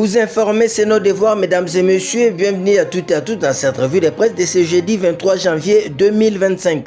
Vous informer, c'est notre devoir, mesdames et messieurs. Bienvenue à toutes et à tous dans cette revue de presse de ce jeudi 23 janvier 2025.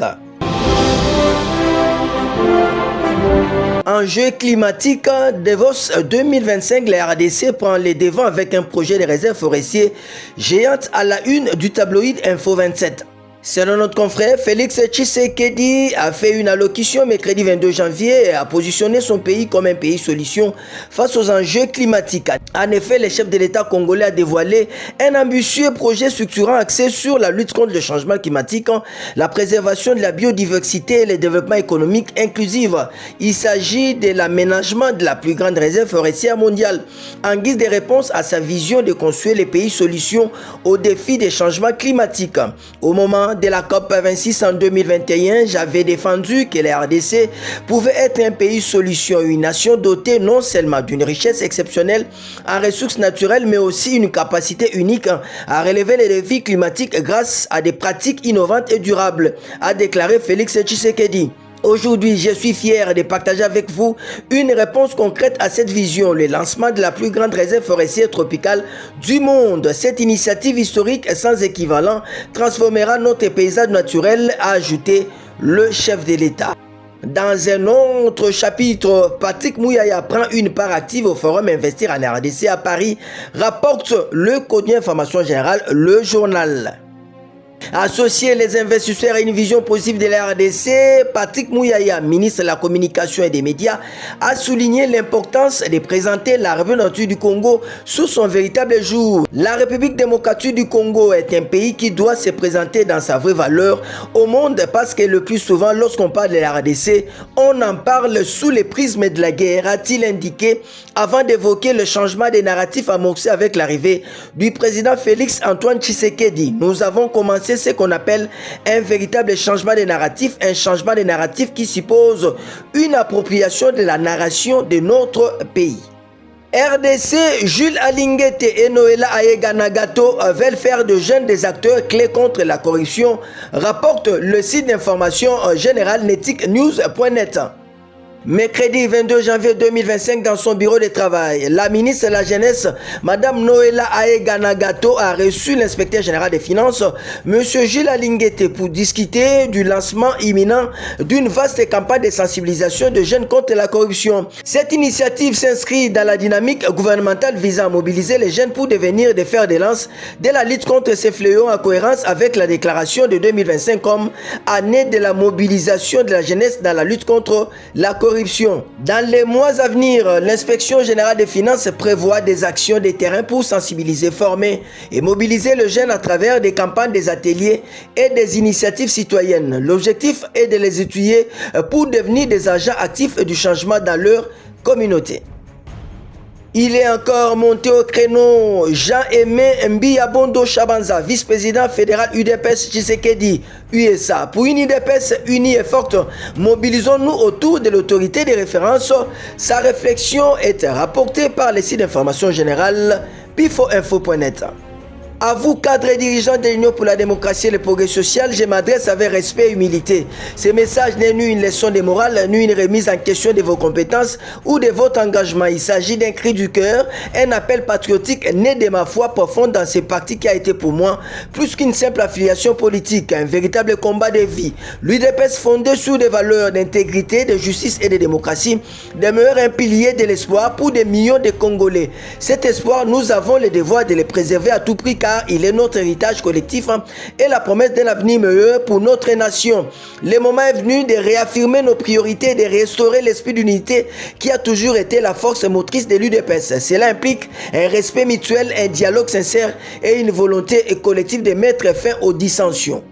Enjeu climatique, Davos 2025, la RDC prend les devants avec un projet de réserve forestier géante à la une du tabloïd Info 27. Selon notre confrère, Félix Tshisekedi a fait une allocution mercredi 22 janvier et a positionné son pays comme un pays solution face aux enjeux climatiques. En effet, le chef de l'État congolais a dévoilé un ambitieux projet structurant axé sur la lutte contre le changement climatique, la préservation de la biodiversité et le développement économique inclusif. Il s'agit de l'aménagement de la plus grande réserve forestière mondiale en guise de réponse à sa vision de construire les pays solutions aux défis des changements climatiques. Au moment de la COP26 en 2021, j'avais défendu que la RDC pouvait être un pays solution, une nation dotée non seulement d'une richesse exceptionnelle en ressources naturelles, mais aussi une capacité unique à relever les défis climatiques grâce à des pratiques innovantes et durables, a déclaré Félix Tshisekedi. Aujourd'hui, je suis fier de partager avec vous une réponse concrète à cette vision, le lancement de la plus grande réserve forestière tropicale du monde. Cette initiative historique sans équivalent transformera notre paysage naturel, a ajouté le chef de l'État. Dans un autre chapitre, Patrick Mouyaya prend une part active au forum Investir en RDC à Paris, rapporte le quotidien Information Générale, le journal. Associer les investisseurs à une vision positive de la RDC, Patrick Mouyaya, ministre de la Communication et des Médias, a souligné l'importance de présenter la revue nature du Congo sous son véritable jour. La République démocratique du Congo est un pays qui doit se présenter dans sa vraie valeur au monde parce que le plus souvent, lorsqu'on parle de la RDC, on en parle sous le prisme de la guerre, a-t-il indiqué avant d'évoquer le changement des narratifs amorcé avec l'arrivée du président Félix Antoine Tshisekedi. Nous avons commencé ce qu'on appelle un véritable changement de narratif, un changement de narratif qui suppose une appropriation de la narration de notre pays. RDC, Jules Alinguete et Noëlla Ayeganagato veulent faire de jeunes des acteurs clés contre la corruption, rapporte le site d'information générale neticnews.net. Mercredi 22 janvier 2025, dans son bureau de travail, la ministre de la Jeunesse, Mme Noëlla Ayeganagato, a reçu l'inspecteur général des finances, M. Jules Alinguete, pour discuter du lancement imminent d'une vaste campagne de sensibilisation de jeunes contre la corruption. Cette initiative s'inscrit dans la dynamique gouvernementale visant à mobiliser les jeunes pour devenir des fers de lance de la lutte contre ces fléaux en cohérence avec la déclaration de 2025 comme année de la mobilisation de la jeunesse dans la lutte contre la corruption. Dans les mois à venir, l'inspection générale des finances prévoit des actions de terrain pour sensibiliser, former et mobiliser le jeune à travers des campagnes, des ateliers et des initiatives citoyennes. L'objectif est de les étudier pour devenir des agents actifs du changement dans leur communauté. Il est encore monté au créneau Jean-Aimé Mbiyabondo Chabanza, vice-président fédéral UDPS Tshisekedi, USA. Pour une UDPS unie et forte, mobilisons-nous autour de l'autorité de référence. Sa réflexion est rapportée par les sites d'information générale pifoinfo.net. À vous, cadres et dirigeants de l'Union pour la démocratie et le progrès social, je m'adresse avec respect et humilité. Ce message n'est ni une leçon de morale, ni une remise en question de vos compétences ou de votre engagement. Il s'agit d'un cri du cœur, un appel patriotique né de ma foi profonde dans ce parti qui a été pour moi plus qu'une simple affiliation politique, un véritable combat de vie. L'UDPS fondé sur des valeurs d'intégrité, de justice et de démocratie demeure un pilier de l'espoir pour des millions de Congolais. Cet espoir, nous avons le devoir de le préserver à tout prix car il est notre héritage collectif et la promesse d'un avenir meilleur pour notre nation. Le moment est venu de réaffirmer nos priorités et de restaurer l'esprit d'unité qui a toujours été la force motrice de l'UDPS. Cela implique un respect mutuel, un dialogue sincère et une volonté collective de mettre fin aux dissensions.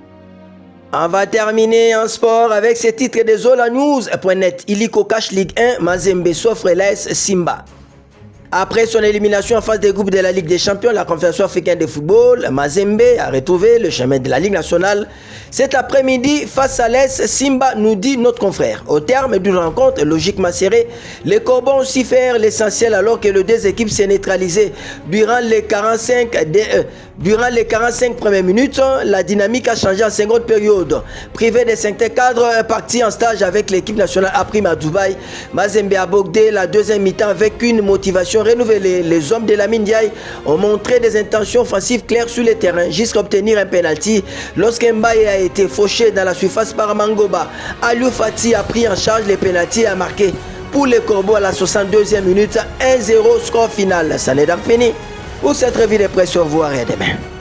On va terminer en sport avec ce titre de Zolanews.net. Illiko Cash Ligue 1, Mazembe s'offre l'AS Simba. Après son élimination en phase des groupes de la Ligue des Champions, la Confédération africaine de football, Mazembe a retrouvé le chemin de la Ligue nationale cet après-midi face à l'AS Simba, nous dit notre confrère. Au terme d'une rencontre logiquement serrée, les Corbeaux ont su faire l'essentiel alors que les deux équipes s'est neutralisées durant les 45 premières minutes. La dynamique a changé en seconde période. Privé des 5 cadres, parti en stage avec l'équipe nationale à Prime à Dubaï, Mazembe a abordé la deuxième mi-temps avec une motivation sont renouvelées. Les hommes de la Ndiaye ont montré des intentions offensives claires sur le terrain jusqu'à obtenir un penalty lorsqu'Mbaye a été fauché dans la surface par Mangoba. Aliou Fati a pris en charge les penaltys et a marqué pour les Corbeaux à la 62e minute. 1-0 score final. Ça n'est donc fini. Pour cette revue de presse, au revoir et à demain.